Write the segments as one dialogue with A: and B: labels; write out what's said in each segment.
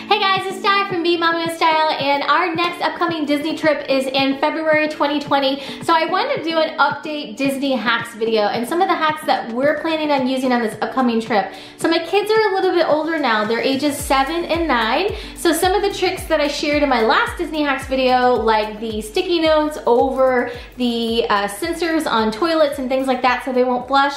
A: Hey guys, it's Di from BeingMommywithStyle, and our next upcoming Disney trip is in February 2020. So I wanted to do an update Disney hacks video and some of the hacks that we're planning on using on this upcoming trip. So my kids are a little bit older now. They're ages 7 and 9. So some of the tricks that I shared in my last Disney hacks video, like the sticky notes over the sensors on toilets and things like that so they won't flush,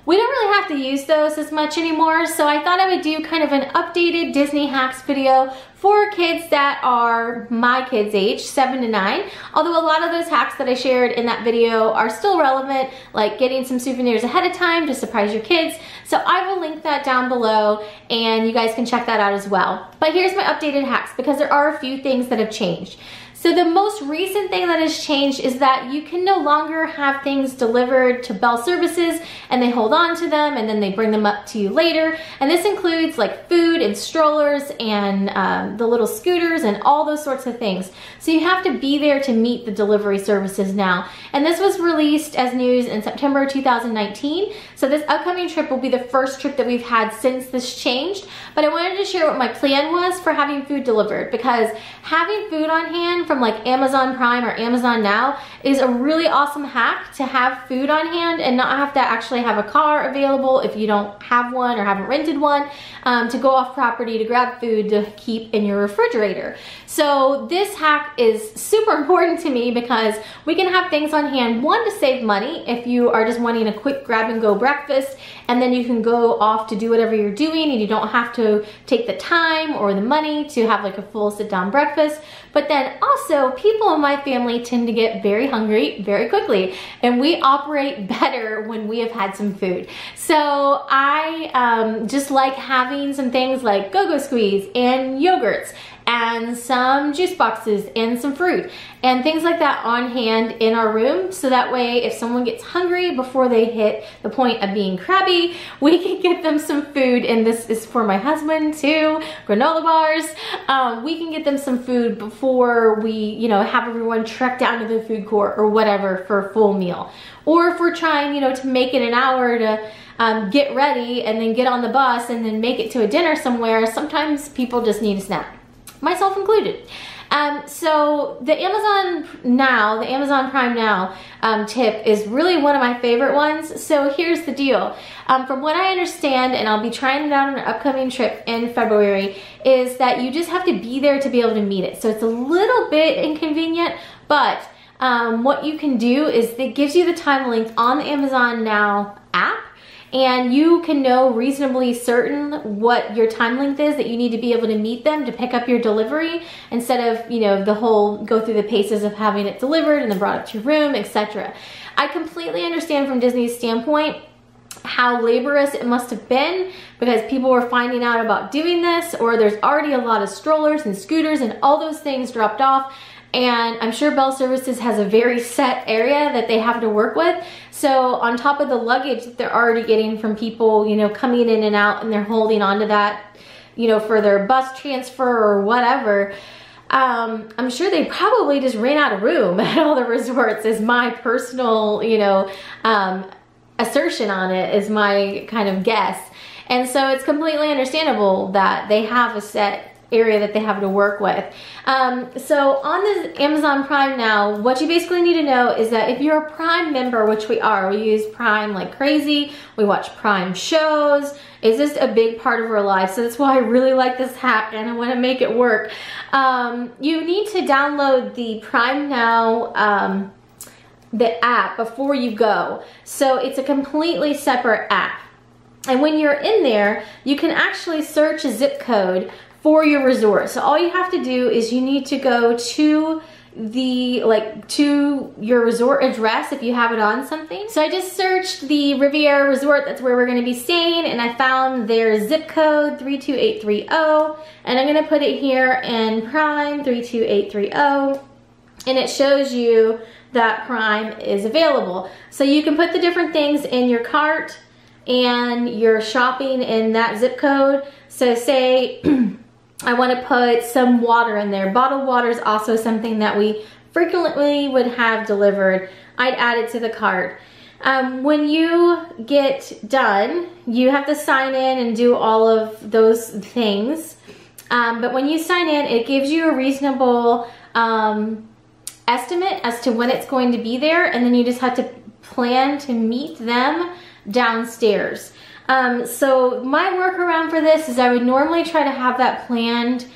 A: we don't really have to use those as much anymore, so I thought I would do kind of an updated Disney hacks video for kids that are my kids' age, 7 to 9. Although a lot of those hacks that I shared in that video are still relevant, like getting some souvenirs ahead of time to surprise your kids. So I will link that down below and you guys can check that out as well. But here's my updated hacks because there are a few things that have changed. So the most recent thing that has changed is that you can no longer have things delivered to Bell Services and they hold on to them and then they bring them up to you later. And this includes like food and strollers and the little scooters and all those sorts of things. So you have to be there to meet the delivery services now. And this was released as news in September 2019. So this upcoming trip will be the first trip that we've had since this changed. But I wanted to share what my plan was for having food delivered, because having food on hand from like Amazon Prime or Amazon Now is a really awesome hack to have food on hand and not have to actually have a car available if you don't have one or haven't rented one, to go off property to grab food to keep in your refrigerator. So this hack is super important to me because we can have things on hand, one, to save money if you are just wanting a quick grab and go breakfast, and then you can go off to do whatever you're doing and you don't have to take the time or the money to have like a full sit down breakfast. But then also, people in my family tend to get very hungry very quickly, and we operate better when we have had some food. So I just like having some things like Go-Go Squeeze and yogurts and some juice boxes and some fruit and things like that on hand in our room, so that way if someone gets hungry before they hit the point of being crabby, we can get them some food. And this is for my husband too, granola bars. We can get them some food before we, have everyone trek down to the food court or whatever for a full meal. Or if we're trying, to make it an hour to get ready and then get on the bus and then make it to a dinner somewhere, sometimes people just need a snack, myself included. So the Amazon Prime Now tip is really one of my favorite ones. So here's the deal. From what I understand, and I'll be trying it out on an upcoming trip in February, is that you just have to be there to be able to meet it. So it's a little bit inconvenient, but what you can do is it gives you the time length on the Amazon Now app, and you can know reasonably certain what your time length is that you need to be able to meet them to pick up your delivery, instead of, the whole go through the paces of having it delivered and then brought up to your room, etc. I completely understand from Disney's standpoint how laborious it must have been, because people were finding out about doing this, or there's already a lot of strollers and scooters and all those things dropped off. And I'm sure Bell Services has a very set area that they have to work with. So on top of the luggage that they're already getting from people, coming in and out, and they're holding on to that, for their bus transfer or whatever, I'm sure they probably just ran out of room at all the resorts, is my personal, assertion on it, is my kind of guess. And so it's completely understandable that they have a set area that they have to work with. So on the Amazon Prime Now, what you basically need to know is that if you're a Prime member, which we are, we use Prime like crazy, we watch Prime shows, it's just a big part of our life. So that's why I really like this hack and I want to make it work. You need to download the Prime Now the app before you go. So it's a completely separate app. And when you're in there, you can actually search a zip code for your resort. So all you have to do is you need to go to to your resort address if you have it on something. So I just searched the Riviera Resort, that's where we're going to be staying, and I found their zip code 32830, and I'm going to put it here in Prime 32830, and it shows you that Prime is available. So you can put the different things in your cart and you're shopping in that zip code. So say I want to put some water in there. Bottled water is also something that we frequently would have delivered. I'd add it to the cart. When you get done, you have to sign in and do all of those things. But when you sign in, it gives you a reasonable estimate as to when it's going to be there, and then you just have to plan to meet them downstairs. So my workaround for this is I would normally try to have that planned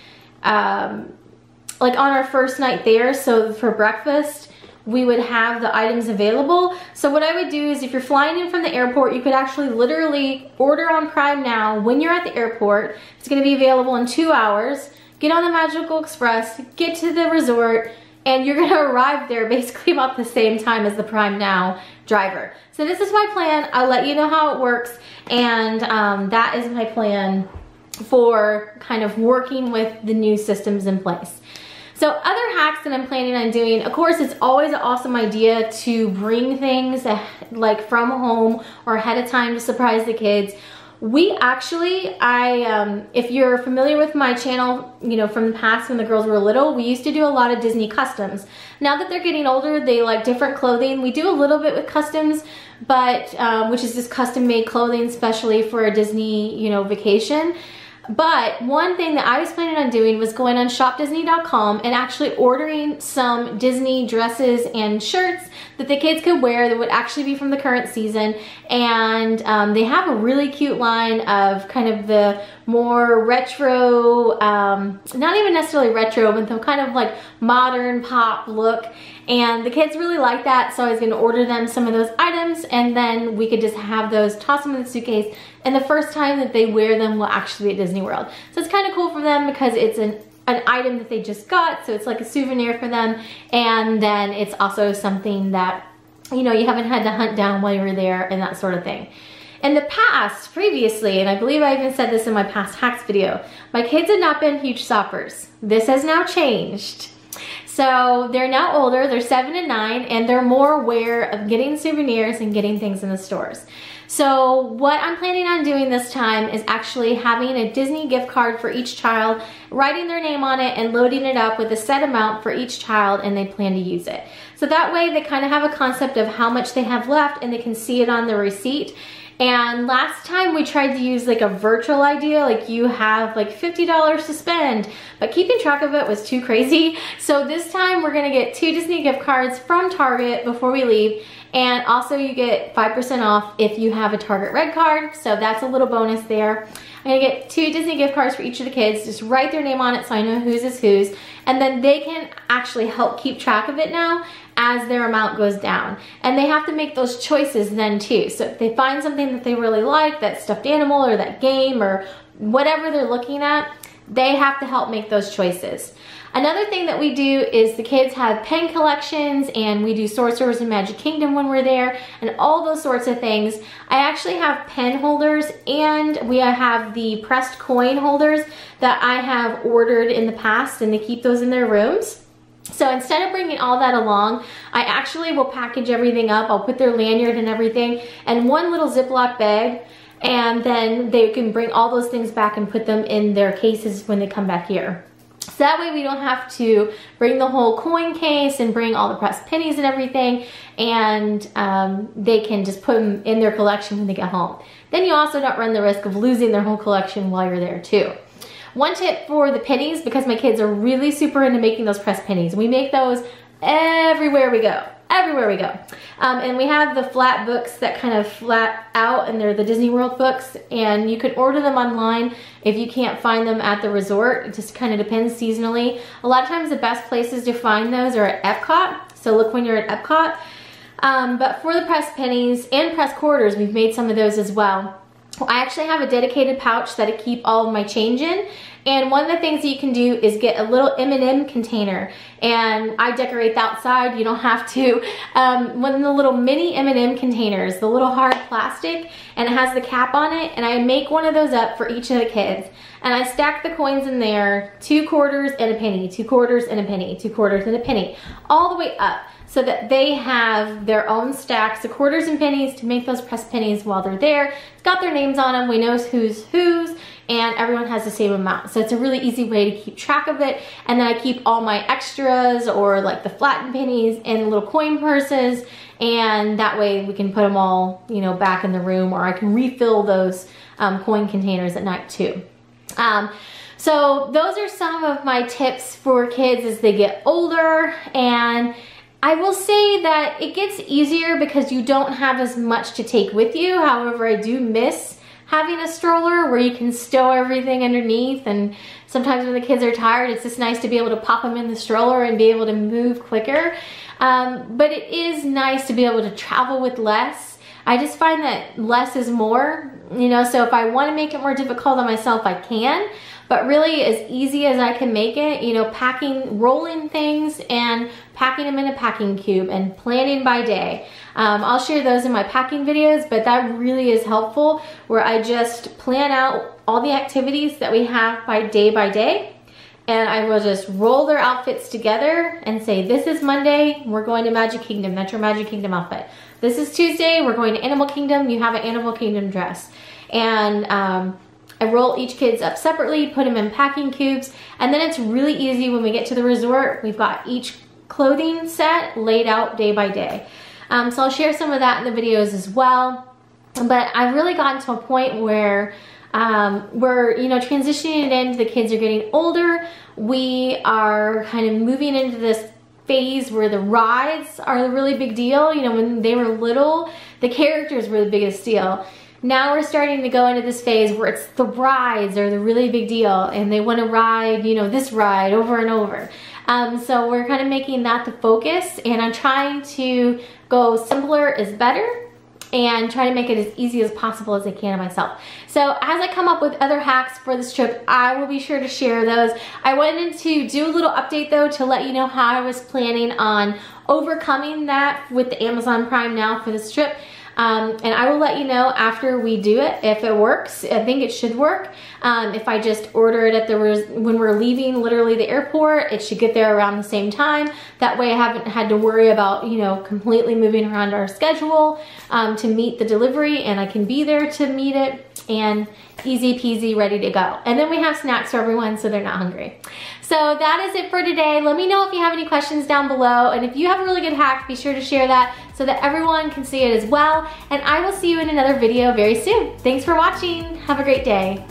A: like on our first night there. So for breakfast, we would have the items available. So what I would do is if you're flying in from the airport, you could actually literally order on Prime now when you're at the airport. It's gonna be available in 2 hours. Get on the Magical Express, get to the resort, and you're gonna arrive there basically about the same time as the Prime Now driver. So this is my plan. I'll let you know how it works, and that is my plan for kind of working with the new systems in place. So other hacks that I'm planning on doing, of course, it's always an awesome idea to bring things like from home or ahead of time to surprise the kids. We actually, if you're familiar with my channel, you know, from the past when the girls were little, we used to do a lot of Disney customs. Now that they're getting older, they like different clothing. We do a little bit with customs, but which is just custom made clothing, especially for a Disney, you know, vacation. But one thing that I was planning on doing was going on shopdisney.com and actually ordering some Disney dresses and shirts that the kids could wear that would actually be from the current season. And they have a really cute line of kind of the more retro, not even necessarily retro, but the kind of like modern pop look. And the kids really like that, so I was gonna order them some of those items, and then we could just have those, toss them in the suitcase, and the first time that they wear them will actually be at Disney World. So it's kind of cool for them because it's an item that they just got, so it's like a souvenir for them, and then it's also something that, you know, you haven't had to hunt down while you were there and that sort of thing. In the past, previously, and I believe I even said this in my past hacks video, my kids had not been huge shoppers. This has now changed. So they're now older, they're 7 and 9, and they're more aware of getting souvenirs and getting things in the stores. So what I'm planning on doing this time is actually having a Disney gift card for each child, writing their name on it and loading it up with a set amount for each child, and they plan to use it. So that way they kind of have a concept of how much they have left and they can see it on the receipt. And last time we tried to use like a virtual idea, like you have like $50 to spend, but keeping track of it was too crazy. So this time we're gonna get 2 Disney gift cards from Target before we leave. And also you get 5% off if you have a Target Red card. So that's a little bonus there. I'm gonna get 2 Disney gift cards for each of the kids. Just write their name on it so I know whose is whose. And then they can actually help keep track of it now as their amount goes down. And they have to make those choices then too. So if they find something that they really like, that stuffed animal or that game or whatever they're looking at, they have to help make those choices. Another thing that we do is the kids have pen collections, and we do Sorcerers and Magic Kingdom when we're there, and all those sorts of things. I actually have pen holders, and we have the pressed coin holders that I have ordered in the past, and they keep those in their rooms. So instead of bringing all that along, I actually will package everything up. I'll put their lanyard and everything in one little Ziploc bag, and then they can bring all those things back and put them in their cases when they come back here. So that way we don't have to bring the whole coin case and bring all the pressed pennies and everything, and they can just put them in their collection when they get home. Then you also don't run the risk of losing their whole collection while you're there too. One tip for the pennies, because my kids are really super into making those pressed pennies. We make those everywhere we go. Everywhere we go. And we have the flat books that kind of flat out, and they're the Disney World books, and you can order them online if you can't find them at the resort. It just kind of depends seasonally. A lot of times the best places to find those are at Epcot, so look when you're at Epcot. But for the pressed pennies and pressed quarters, we've made some of those as well. I actually have a dedicated pouch that I keep all of my change in. And one of the things that you can do is get a little M&M container, and I decorate the outside. You don't have to. One of the little mini M&M containers, the little hard plastic, and it has the cap on it, and I make one of those up for each of the kids. And I stack the coins in there, 2 quarters and a penny, 2 quarters and a penny, 2 quarters and a penny, all the way up, so that they have their own stacks of quarters and pennies to make those pressed pennies while they're there. It's got their names on them. We know who's whose, and everyone has the same amount. So it's a really easy way to keep track of it. And then I keep all my extras, or like the flattened pennies, in little coin purses, and that way we can put them all, you know, back in the room, or I can refill those coin containers at night too. So those are some of my tips for kids as they get older, and I will say that it gets easier because you don't have as much to take with you. However, I do miss having a stroller where you can stow everything underneath, and sometimes when the kids are tired, it's just nice to be able to pop them in the stroller and be able to move quicker. But it is nice to be able to travel with less. I just find that less is more, you know, so if I want to make it more difficult on myself, I can. But really, as easy as I can make it, you know, rolling things and packing them in a packing cube and planning by day. I'll share those in my packing videos, but that really is helpful, where I just plan out all the activities that we have by day, and I will just roll their outfits together and say, this is Monday, we're going to Magic Kingdom, that's your Magic Kingdom outfit. This is Tuesday, we're going to Animal Kingdom, you have an Animal Kingdom dress. And I roll each kids up separately, put them in packing cubes, and then it's really easy when we get to the resort. We've got each clothing set laid out day by day. So I'll share some of that in the videos as well. But I've really gotten to a point where we're, you know, transitioning it in. The kids are getting older. We are kind of moving into this phase where the rides are the really big deal. You know, when they were little, the characters were the biggest deal. Now we're starting to go into this phase where it's the rides are the really big deal, and they want to ride, you know, this ride over and over. So we're kind of making that the focus, and I'm trying to go simpler is better and try to make it as easy as possible as I can myself. So as I come up with other hacks for this trip, I will be sure to share those. I wanted to do a little update though to let you know how I was planning on overcoming that with the Amazon Prime Now for this trip. And I will let you know after we do it if it works. I think it should work. If I just order it at when we're leaving literally the airport, it should get there around the same time. That way I haven't had to worry about, you know, completely moving around our schedule to meet the delivery, and I can be there to meet it, and easy peasy, ready to go. And then we have snacks for everyone so they're not hungry. So that is it for today. Let me know if you have any questions down below, and if you have a really good hack, be sure to share that so that everyone can see it as well. And I will see you in another video very soon. Thanks for watching. Have a great day.